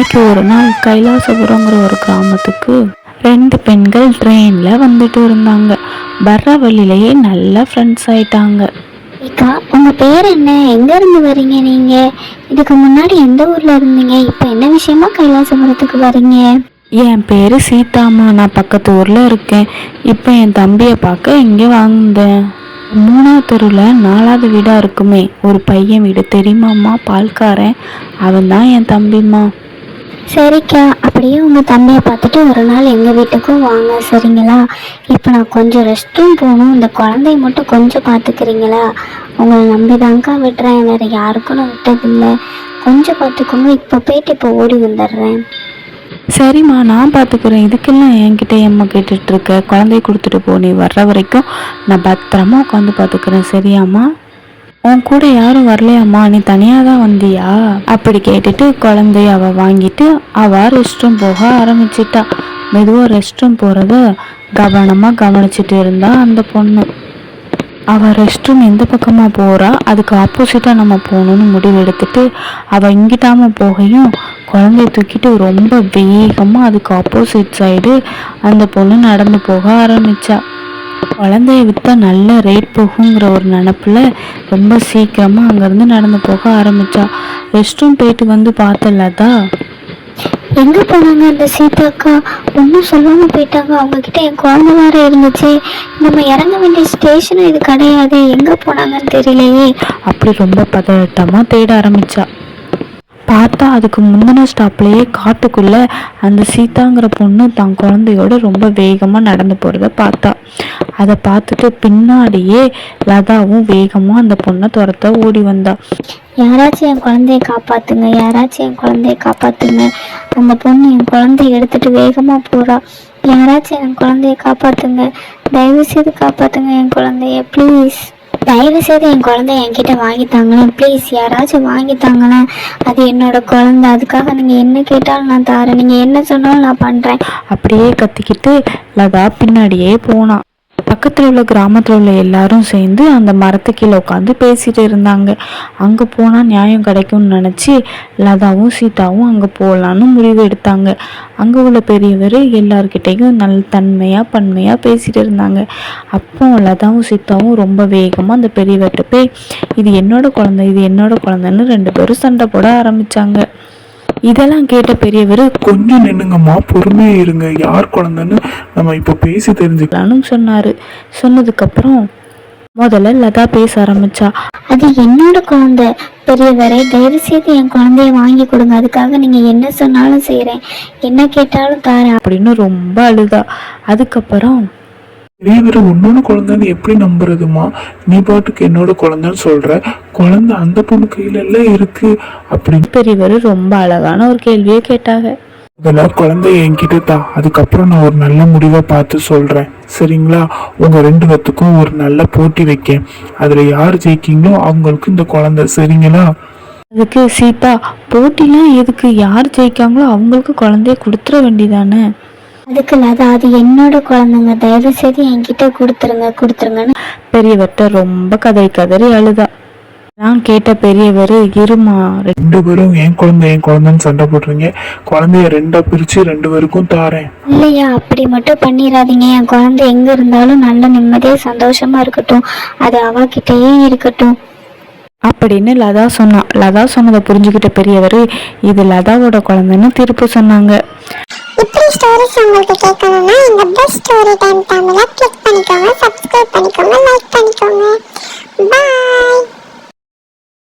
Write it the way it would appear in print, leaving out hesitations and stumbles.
அன்னைக்கு ஒரு நாள் கைலாசபுரங்கிற ஒரு கிராமத்துக்கு ரெண்டு பெண்கள் ட்ரெயினில் வந்துட்டு இருந்தாங்க. வர்ற வழியிலேயே நல்லா ஃப்ரெண்ட்ஸ் ஆயிட்டாங்க. அக்கா, உங்க பேர் என்ன? எங்க இருந்து வரீங்க நீங்க? இதுக்கு முன்னாடி எந்த ஊர்ல இருந்தீங்க? இப்ப என்ன விஷயமா கைலாசபுரத்துக்கு வரீங்க? என் பேர் சீதாம்மா. நான் பக்கத்து ஊரில் இருக்கேன். இப்போ என் தம்பியை பார்க்க இங்கே வந்தேன். 3வது தெருவில் 4வது வீடாக இருக்குமே ஒரு பையன் வீடு தெரியுமாம்மா, பால்காரன். அவன் தான் என் தம்பிம்மா. சரிக்கா, அப்படியே உங்க தம்பியை பார்த்துட்டு ஒரு நாள் எங்க வீட்டுக்கும் வாங்க, சரிங்களா? இப்போ நான் கொஞ்சம் ரெஸ்ட் ரூம் போகணும். இந்த குழந்தைய மட்டும் கொஞ்சம் பார்த்துக்கிறீங்களா? உங்களை நம்பிதாங்க்கா விடுறேன், வேற யாருக்கும் நான் விட்டதில்லை. கொஞ்சம் பார்த்துக்கோங்க. இப்போ போயிட்டு இப்போ ஓடி வந்துடுறேன். சரிம்மா, நான் பார்த்துக்கிறேன். இதுக்கெல்லாம் என்கிட்ட அம்மா கேட்டுட்ருக்க. குழந்தைய கொடுத்துட்டு போ. நீ வர்ற வரைக்கும் நான் பத்திரமா உட்காந்து பார்த்துக்கிறேன். சரியாம்மா? உன் கூட யாரும் வரலையாம்மா? நீ தனியாக தான் வந்தியா? அப்படி கேட்டுட்டு குழந்தைய அவள் வாங்கிட்டு அவள் ரெஸ்ட் ரூம் போக ஆரம்பிச்சிட்டா. மெதுவாக ரெஸ்ட் ரூம் போகிறத கவனமாக கவனிச்சிட்டு இருந்தா அந்த பொண்ணு. அவள் ரெஸ்ட் ரூம் எந்த பக்கமாக போகிறா, அதுக்கு ஆப்போசிட்டாக நம்ம போகணுன்னு முடிவு எடுத்துட்டு அவள் இங்கிட்டாம போகையும் குழந்தைய தூக்கிட்டு ரொம்ப வேகமாக அதுக்கு ஆப்போசிட் சைடு அந்த பொண்ணு நடந்து போக ஆரம்பித்தா. குழந்தைய விற்றா நல்ல ரேட் போகுங்கிற ஒரு நினப்பில் ரொம்ப சீக்கிரமாக அங்கேருந்து நடந்து போக ஆரம்பித்தா. ரெஸ்ட் ரூம் போயிட்டு வந்து பார்த்தலதா எங்க போனாங்க அந்த சீதாக்கா? ஒன்றும் சொல்லாம போயிட்டாங்க. அவங்க கிட்ட என் குழந்தை வேற இருந்துச்சு. நம்ம இறங்க வேண்டிய ஸ்டேஷனும் இது கிடையாது. எங்க போனாங்கன்னு தெரியலையே. அப்படி ரொம்ப பதட்டமாக தேட ஆரம்பித்தா. பார்த்தா அதுக்கு முந்தின ஸ்டாப்லேயே காட்டுக்குள்ளே அந்த சீதாங்கிற பொண்ணு தான் குழந்தையோட ரொம்ப வேகமாக நடந்து போகிறத பார்த்தா. அதை பார்த்துட்டு பின்னாடியே லதாவும் வேகமாக அந்த பொண்ணை துரத்த ஓடி வந்தா. யாராச்சும் என் குழந்தைய காப்பாத்துங்க, யாராச்சும் என் குழந்தைய காப்பாத்துங்க. அந்த பொண்ணு என் குழந்தைய எடுத்துட்டு வேகமா போறா. யாராச்சும் என் குழந்தைய காப்பாத்துங்க, தயவு செய்து காப்பாத்துங்க என் குழந்தைய ப்ளீஸ். தயவு செய்து என் குழந்தைய என்கிட்ட வாங்கித்தாங்களேன் ப்ளீஸ். யாராச்சும் வாங்கித்தாங்களேன். அது என்னோட குழந்தை. அதுக்காக நீங்க என்ன கேட்டாலும் நான் தரேன். நீங்க என்ன சொன்னாலும் நான் பண்றேன். அப்படியே கத்திக்கிட்டு லதா பின்னாடியே போனான். பக்கத்தில் உள்ள கிராமத்தில் உள்ள எல்லாரும் சேர்ந்து அந்த மரத்து கீழே உட்காந்து பேசிட்டு இருந்தாங்க. அங்கே போனால் நியாயம் கிடைக்கும்னு நினச்சி லதாவும் சீதாவும் அங்கே போகலான்னு முடிவு எடுத்தாங்க. அங்கே உள்ள பெரியவர் எல்லார்கிட்டையும் நல்ல தன்மையாக பன்மையாக பேசிட்டு இருந்தாங்க. அப்போ லதாவும் சீதாவும் ரொம்ப வேகமாக அந்த பெரியவர்கிட்ட போய் இது என்னோட குழந்தை, இது என்னோட குழந்தைன்னு 2 பேரும் சண்டை போட ஆரம்பித்தாங்க. இதெல்லாம் கேட்ட பெரியவர் கொஞ்சம் நின்னுங்கம்மா, பொறுமையா இருங்க, யார் குழந்தைன்னு நம்ம இப்போ பேசி தெரிஞ்சுக்கலாம்னு சொன்னாரு. சொன்னதுக்கப்புறம் முதல்ல லதா பேச ஆரம்பிச்சா. அது என்னோட குழந்தை. பெரியவரே, தயவு செய்து என் குழந்தைய வாங்கி கொடுங்க. அதுக்காக நீங்க என்ன சொன்னாலும் செய்யறேன், என்ன கேட்டாலும் தரேன் அப்படின்னு ரொம்ப அழுதா. அதுக்கப்புறம் பெரியவர் உன்னோட குழந்தைன்னு எப்படி நம்புறதுமா? நீ பாட்டுக்கு என்னோட குழந்தைன்னு சொல்ற, குழந்தை அந்த பொண்ணு கையில எல்லாம் இருக்கு அப்படின்னு பெரியவர் ரொம்ப அழகான ஒரு கேள்வியை கேட்டாங்க. அதெல்லாம் குழந்தைய என்கிட்ட தான், அதுக்கப்புறம் நான் ஒரு நல்ல முடிவை பார்த்து சொல்றேன், சரிங்களா? உங்க 2 பேத்துக்கும் ஒரு நல்ல போட்டி வைக்கேன். அதுல யார் ஜெயிக்கீங்களோ அவங்களுக்கு இந்த குழந்தை, சரிங்களா? அதுக்கு சீதா, போட்டிலாம் எதுக்கு? யார் ஜெயிக்காங்களோ அவங்களுக்கு குழந்தைய கொடுத்துட வேண்டியதானே. அதுக்கு லதா, அது என்னோட குழந்தைங்க, தயவு செய்து என்கிட்ட கொடுத்துருங்கன்னு பெரியவர்கிட்ட ரொம்ப கதறி அழுதா. நான் கேட்ட பெரியவர், இருமா, 2 பேரும் என் குழந்தைன்னு சண்டை போடுறீங்க, குழந்தைய 2ஆ பிரிச்சு 2 பேருக்கும் தாரேன். இல்லையா, அப்படி மட்டும் பண்ணிடாதீங்க. என் குழந்தை எங்க இருந்தாலும் நல்ல நிம்மதியா சந்தோஷமா இருக்கட்டும், அது அவகிட்டயே இருக்கட்டும் அப்படின்னு லதா சொன்னா. லதா சொன்னதை புரிஞ்சுக்கிட்ட பெரியவர் இது லதாவோட குழந்தைன்னு திருப்பி சொன்னாங்க. இப்படி ஸ்டோரிஸ் உங்களுக்கு கேட்கணும்னா இந்த பெஸ்ட் ஸ்டோரி டைம் தமிழை கிளிக் பண்ணிக்கோங்க.